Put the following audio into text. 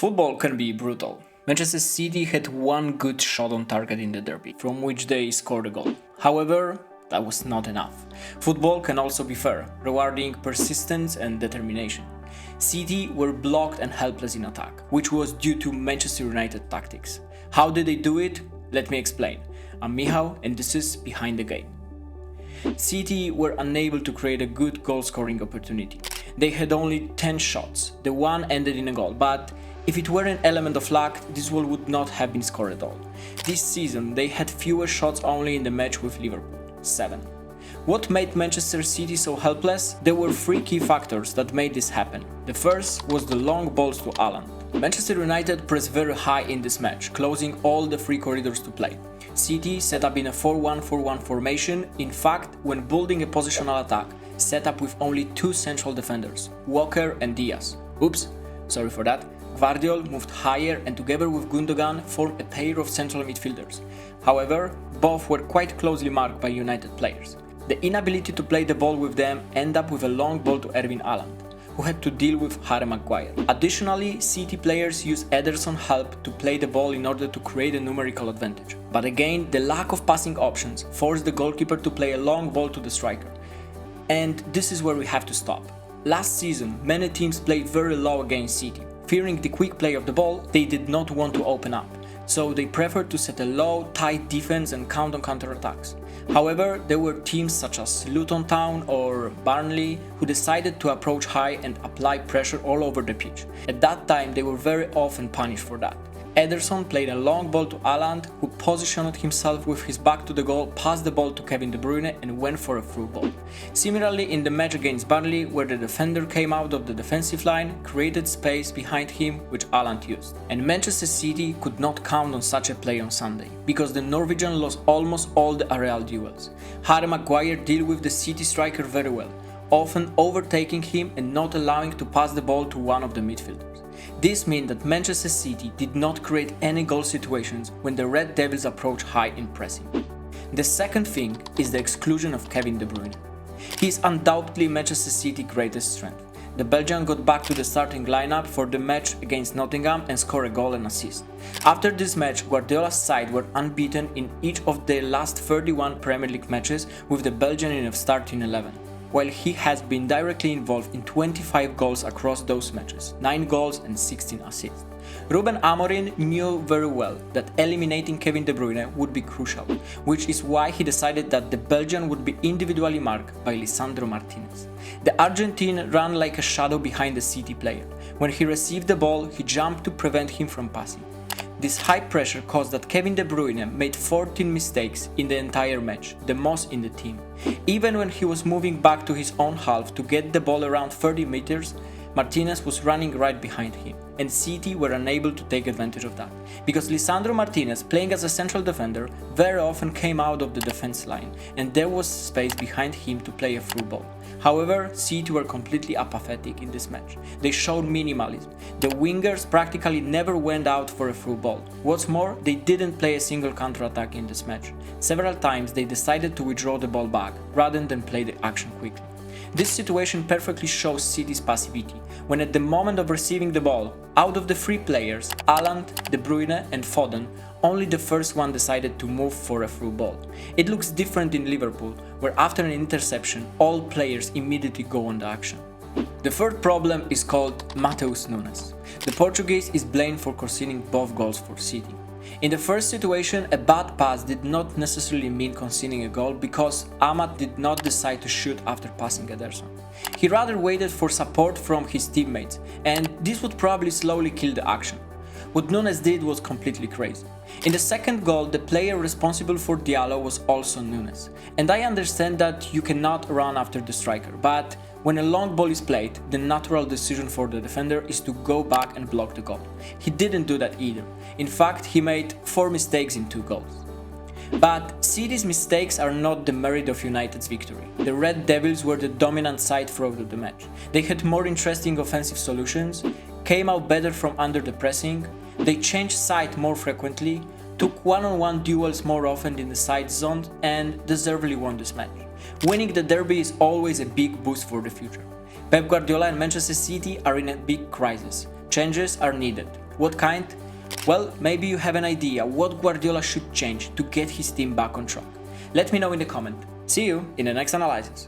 Football can be brutal. Manchester City had one good shot on target in the derby, from which they scored a goal. However, that was not enough. Football can also be fair, rewarding persistence and determination. City were blocked and helpless in attack, which was due to Manchester United tactics. How did they do it? Let me explain. I'm Michał and this is Behind the Game. City were unable to create a good goal-scoring opportunity. They had only 10 shots. The one ended in a goal, but if it were an element of luck, this goal would not have been scored at all. This season, they had fewer shots only in the match with Liverpool, 7. What made Manchester City so helpless? There were 3 key factors that made this happen. The first was the long balls to Haaland. Manchester United pressed very high in this match, closing all the 3 corridors to play. City set up in a 4-1-4-1 formation, in fact, when building a positional attack, set up with only 2 central defenders, Walker and Diaz. Oops, sorry for that. Guardiola moved higher and together with Gundogan formed a pair of central midfielders. However, both were quite closely marked by United players. The inability to play the ball with them ended up with a long ball to Erling Haaland, who had to deal with Harry Maguire. Additionally, City players used Ederson's help to play the ball in order to create a numerical advantage. But again, the lack of passing options forced the goalkeeper to play a long ball to the striker. And this is where we have to stop. Last season, many teams played very low against City. Fearing the quick play of the ball, they did not want to open up, so they preferred to set a low, tight defense and count on counter-attacks. However, there were teams such as Luton Town or Burnley who decided to approach high and apply pressure all over the pitch. At that time, they were very often punished for that. Ederson played a long ball to Haaland, who positioned himself with his back to the goal, passed the ball to Kevin De Bruyne and went for a through ball. Similarly, in the match against Burnley, where the defender came out of the defensive line, created space behind him, which Haaland used. And Manchester City could not count on such a play on Sunday, because the Norwegian lost almost all the aerial duels. Harry Maguire dealt with the City striker very well, often overtaking him and not allowing to pass the ball to one of the midfielders. This meant that Manchester City did not create any goal situations when the Red Devils approached high in pressing. The second thing is the exclusion of Kevin De Bruyne. He is undoubtedly Manchester City's greatest strength. The Belgian got back to the starting lineup for the match against Nottingham and scored a goal and assist. After this match, Guardiola's side were unbeaten in each of their last 31 Premier League matches with the Belgian in a starting 11. While he has been directly involved in 25 goals across those matches, 9 goals and 16 assists. Ruben Amorim knew very well that eliminating Kevin De Bruyne would be crucial, which is why he decided that the Belgian would be individually marked by Lisandro Martinez. The Argentine ran like a shadow behind the City player. When he received the ball, he jumped to prevent him from passing. This high pressure caused that Kevin De Bruyne made 14 mistakes in the entire match, the most in the team. Even when he was moving back to his own half to get the ball around 30 meters, Martinez was running right behind him, and City were unable to take advantage of that, because Lisandro Martinez, playing as a central defender, very often came out of the defense line, and there was space behind him to play a through ball. However, City were completely apathetic in this match. They showed minimalism. The wingers practically never went out for a through ball. What's more, they didn't play a single counter-attack in this match. Several times they decided to withdraw the ball back, rather than play the action quickly. This situation perfectly shows City's passivity, when at the moment of receiving the ball, out of the 3 players, Haaland, De Bruyne and Foden, only the first one decided to move for a through ball. It looks different in Liverpool, where after an interception, all players immediately go on the action. The third problem is called Matheus Nunes. The Portuguese is blamed for conceding both goals for City. In the first situation, a bad pass did not necessarily mean conceding a goal because Ahmad did not decide to shoot after passing Ederson. He rather waited for support from his teammates, and this would probably slowly kill the action. What Nunes did was completely crazy. In the second goal, the player responsible for Diallo was also Nunes. And I understand that you cannot run after the striker, but when a long ball is played, the natural decision for the defender is to go back and block the goal. He didn't do that either. In fact, he made 4 mistakes in 2 goals. But City's mistakes are not the merit of United's victory. The Red Devils were the dominant side throughout the match. They had more interesting offensive solutions, came out better from under the pressing, they changed side more frequently, took one-on-one duels more often in the side zone and deservedly won this match. Winning the derby is always a big boost for the future. Pep Guardiola and Manchester City are in a big crisis. Changes are needed. What kind? Well, maybe you have an idea what Guardiola should change to get his team back on track. Let me know in the comment. See you in the next analysis.